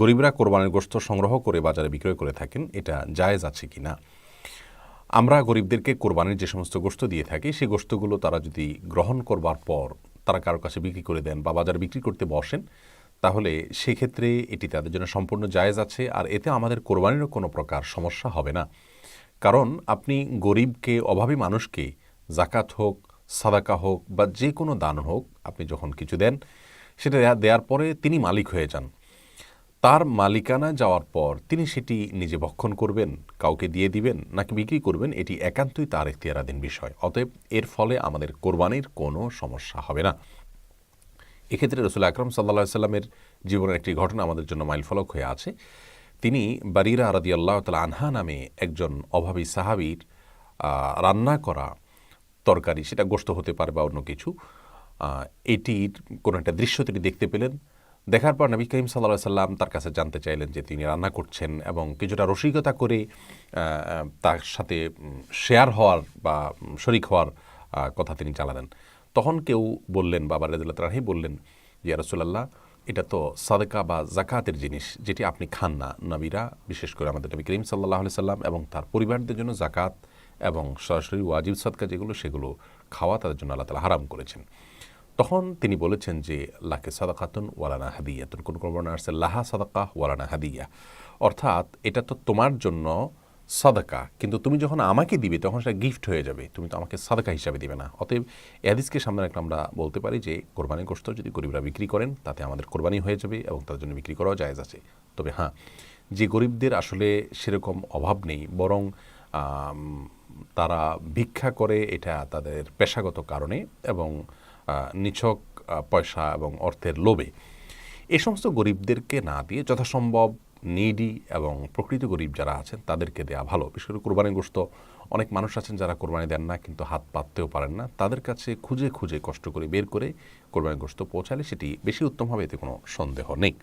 গরিবরা কোরবানির গোশত সংগ্রহ করে বাজারে বিক্রয় করে থাকেন, এটা জায়েজ আছে কি না? আমরা গরিবদেরকে কোরবানির যে সমস্ত গোশত দিয়ে থাকি সেই গোশতগুলো তারা যদি গ্রহণ করবার পর তারা কারো কাছে বিক্রি করে দেন বা বাজারে বিক্রি করতে বসেন, তাহলে সেক্ষেত্রে এটি তাদের জন্য সম্পূর্ণ জায়েজ আছে, আর এতে আমাদের কোরবানিরও কোনো প্রকার সমস্যা হবে না। কারণ আপনি গরিবকে, অভাবী মানুষকে জাকাত হোক, সাদাকা হোক বা যে কোনো দান হোক, আপনি যখন কিছু দেন সেটা দেওয়ার পরে তিনি মালিক হয়ে যান। তার মালিকানা যাওয়ার পর তিনি সেটি নিজে ভক্ষণ করবেন, কাউকে দিয়ে দিবেন নাকি বিক্রি করবেন, এটি একান্তই তার এখতিয়ারাধীন বিষয়। অতএব এর ফলে আমাদের কোরবানির কোনো সমস্যা হবে না। এক্ষেত্রে রাসূল আকরাম সাল্লাল্লাহু আলাইহি সাল্লামের জীবনের একটি ঘটনা আমাদের জন্য মাইলফলক হয়ে আছে। তিনি বারিরা রাদিয়াল্লাহু তাআলা আনহা নামে একজন অভাবী সাহাবীর রান্না করা তরকারি, সেটা গোশত হতে পারে বা অন্য কিছু, এটির কোনো একটা দৃশ্য তিনি দেখতে পেলেন। দেখার পর নবী করিম সাল্লাল্লাহু আলাইহি সাল্লাম তার কাছে জানতে চাইলেন যে তিনি রান্না করছেন এবং কিছুটা রসিকতা করে তার সাথে শেয়ার হওয়ার বা শরিক হওয়ার কথা তিনি চালালেন। তখন কেউ বললেন, বাবা রাদিয়াল্লাহু তাআলা বললেন যে ইয়া রাসূলুল্লাহ, এটা তো সাদকা বা যাকাতের জিনিস, যেটি আপনি খান না। নবীরা, বিশেষ করে আমাদের নবী করিম সাল্লাল্লাহু আলাইহি সাল্লাম এবং তার পরিবারদের জন্য যাকাত এবং সরাসরি ওয়াজিব সাদকা যেগুলো, সেগুলো খাওয়া তাদের জন্য আল্লাহ তাআলা হারাম করেছেন। তখন তিনি বলেছেন যে লাকে সাদাকাতুন ওয়ালানা হাদিয়াতুন, কোন বর্ণনা আসছে লাহা সাদাকা ওয়ালানা হাদিয়া, অর্থাৎ এটা তো তোমার জন্য সাদাকা, কিন্তু তুমি যখন আমাকে দিবে তখন সেটা গিফট হয়ে যাবে, তুমি তো আমাকে সাদাকা হিসাবে দিবে না। অতএব এই হাদিসকে সামনে রাখলে আমরা বলতে পারি যে কোরবানির গোশত যদি গরিবরা বিক্রি করেন তাতে আমাদের কোরবানি হয়ে যাবে এবং তার জন্য বিক্রি করাও জায়েজ আছে। তবে হ্যাঁ, যে গরিবদের আসলে সেরকম অভাব নেই, বরং তারা ভিক্ষা করে, এটা তাদের পেশাগত কারণে এবং নিছক পয়সা এবং অর্থের লোভে, এই সমস্ত গরিবদেরকে না দিয়ে যথাসম্ভব নিডি এবং প্রকৃত গরিব যারা আছেন তাদেরকে দেয়া ভালো। বিশেষ করে কোরবানির গোশত অনেক মানুষ আছেন যারা কোরবানি দেন না, কিন্তু হাত পাততেও পারেন না, তাদের কাছে খুঁজে খুঁজে কষ্ট করে বের করে কোরবানির গোশত পৌঁছালে সেটি বেশি উত্তম হবে, এতে কোনো সন্দেহ নেই।